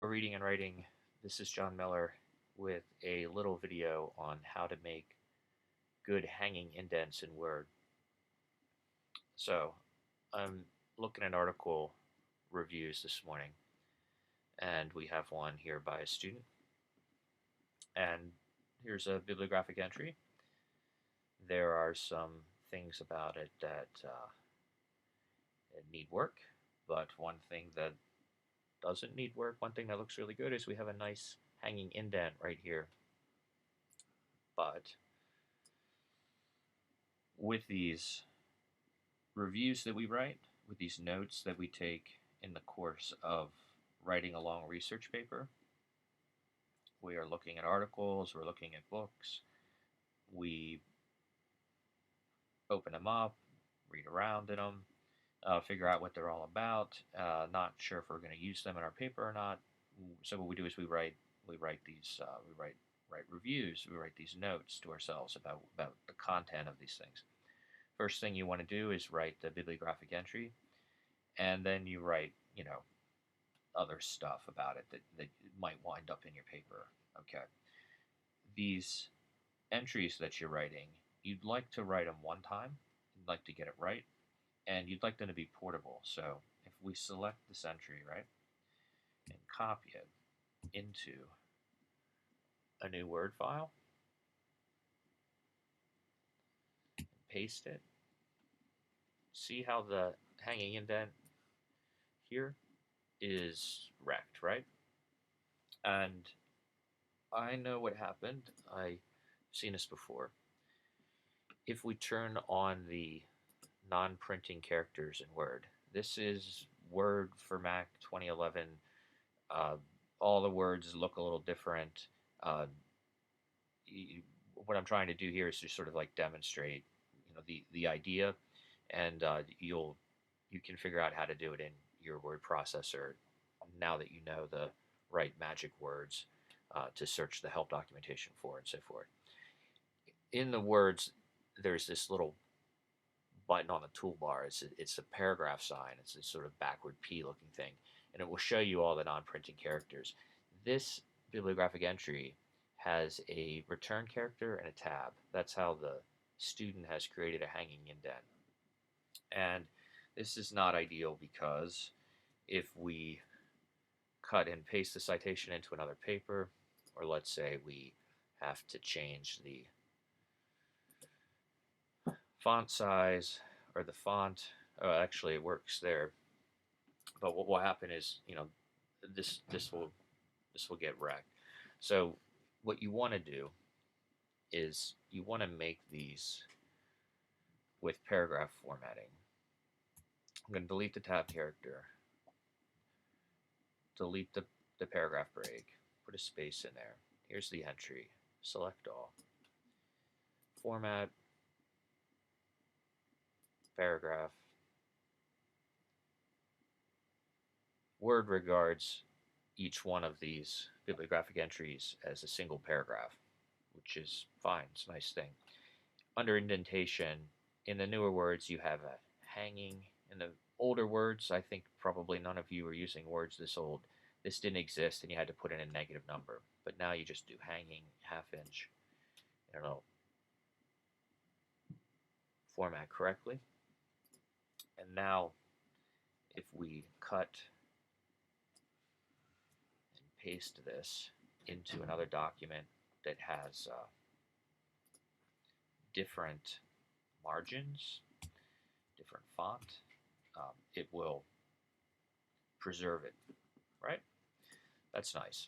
Reading and writing. This is John Miller with a little video on how to make good hanging indents in Word. So I'm looking at article reviews this morning, and we have one here by a student. And here's a bibliographic entry. There are some things about it that need work, but one thing that doesn't need work, one thing that looks really good is we have a nice hanging indent right here. But with these reviews that we write, with these notes that we take in the course of writing a long research paper, we are looking at articles, we're looking at books, we open them up, read around in them, figure out what they're all about, not sure if we're going to use them in our paper or not. So what we do is we write reviews, we write these notes to ourselves about the content of these things. First thing you want to do is write the bibliographic entry, and then you write, other stuff about it that might wind up in your paper. Okay. These entries that you're writing, you'd like to write them one time, you'd like to get it right, and you'd like them to be portable. So if we select this entry, right, and copy it into a new Word file, and paste it, see how the hanging indent here is wrecked, right? And I know what happened. I've seen this before. If we turn on the non-printing characters in Word, this is Word for Mac 2011. All the words look a little different. What I'm trying to do here is just sort of like demonstrate, the idea, and you can figure out how to do it in your word processor now that you know the right magic words to search the help documentation for and so forth. In the words, there's this little button on the toolbar. It's a paragraph sign. It's this sort of backward P looking thing, and it will show you all the non-printing characters. This bibliographic entry has a return character and a tab. That's how the student has created a hanging indent. And this is not ideal because if we cut and paste the citation into another paper, or let's say we have to change the font size or the font, actually it works there, but what will happen is, this will get wrecked. So what you want to do is you want to make these with paragraph formatting. I'm going to delete the tab character, delete the paragraph break, put a space in there. Here's the entry, select all, format, paragraph. Word regards each one of these bibliographic entries as a single paragraph, which is fine. It's a nice thing. Under indentation, in the newer words, you have a hanging. In the older words, I think probably none of you were using words this old. This didn't exist, and you had to put in a negative number. But now you just do hanging, half inch, format correctly. And now, if we cut and paste this into another document that has different margins, different font, it will preserve it, right? That's nice.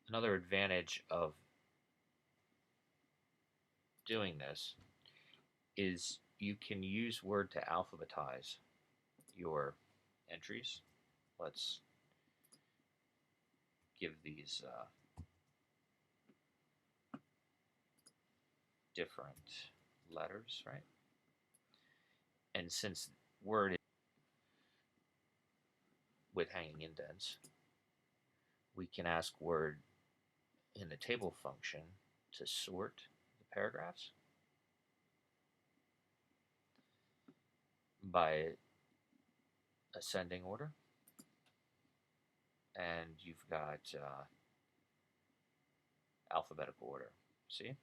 Another advantage of doing this is you can use Word to alphabetize your entries. Let's give these different letters, right? And since Word is with hanging indents, we can ask Word in the table function to sort the paragraphs by ascending order. and you've got alphabetical order. See?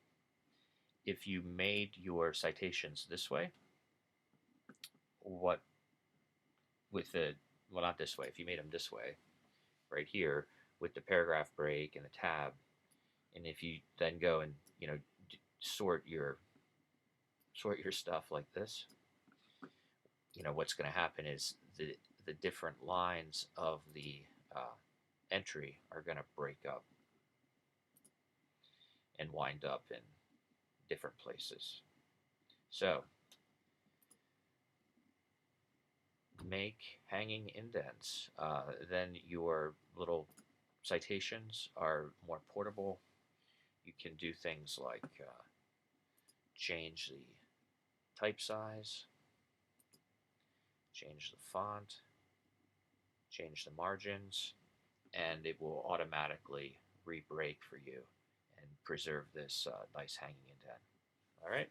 If you made your citations this way, what with the, well, not this way, if you made them this way, right here, with the paragraph break and the tab, and if you then go and, sort your stuff like this, what's going to happen is the different lines of the entry are going to break up and wind up in different places. So make hanging indents. Then your little citations are more portable. You can do things like change the type size, change the font, change the margins, and it will automatically re-break for you and preserve this nice hanging indent. All right.